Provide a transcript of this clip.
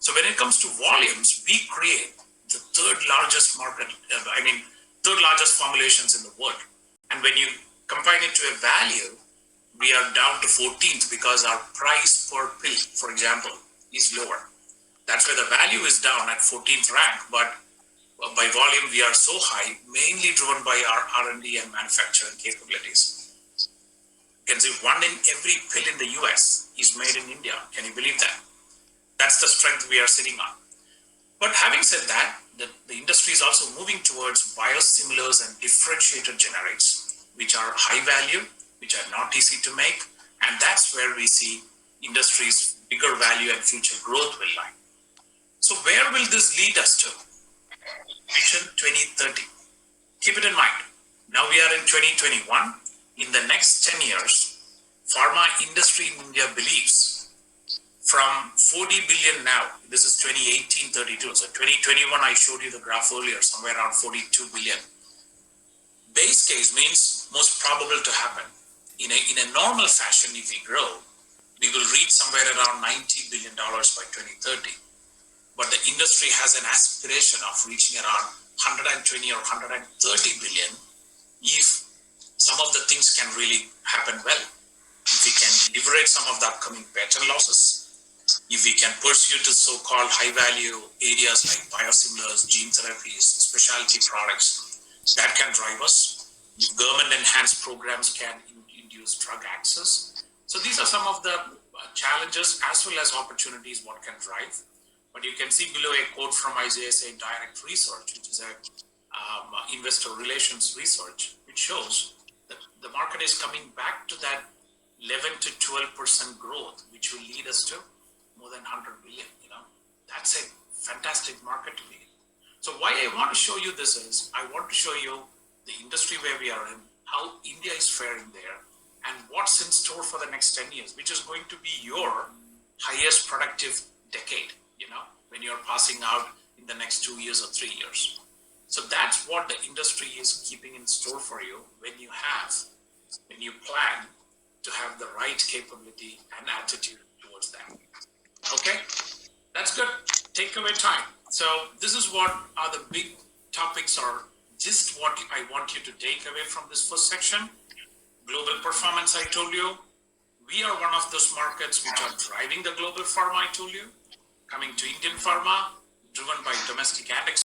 So when it comes to volumes, we create the third largest third largest formulations in the world. And when you combine it to a value, we are down to 14th because our price per pill, for example, is lower. That's why the value is down at 14th rank, but by volume, we are so high, mainly driven by our R&D and manufacturing capabilities. You can see 1 in every pill in the US is made in India. Can you believe that? That's the strength we are sitting on. But having said that, the industry is also moving towards biosimilars and differentiated generics, which are high value, which are not easy to make. And that's where we see industry's bigger value and future growth will lie. So where will this lead us to? Vision 2030. Keep it in mind. Now we are in 2021. In the next 10 years, pharma industry in India believes from 40 billion now, this is 2018-32. So 2021, I showed you the graph earlier, somewhere around 42 billion. Base case means most probable to happen. In a normal fashion, if we grow, we will reach somewhere around $90 billion by 2030. But the industry has an aspiration of reaching around 120 or 130 billion if some of the things can really happen well. If we can liberate some of the upcoming patent losses, if we can pursue to so-called high-value areas like biosimilars, gene therapies, specialty products, that can drive us. If government-enhanced programs can induce drug access. So these are some of the challenges as well as opportunities what can drive. But you can see below a quote from ICICI Direct Research, which is a investor relations research, which shows that the market is coming back to that 11 to 12% growth, which will lead us to more than 100 billion. That's a fantastic market to be in. So why I want to show you this is, I want to show you the industry where we are in, how India is faring there, and what's in store for the next 10 years, which is going to be your highest productive decade. When you're passing out in the next 2 years or 3 years. So that's what the industry is keeping in store for you when you plan to have the right capability and attitude towards them. Okay, that's good. Takeaway time. So this is what are the big topics or just what I want you to take away from this first section. Global performance, I told you. We are one of those markets which are driving the global pharma, I told you. Coming to Indian pharma, driven by domestic and export.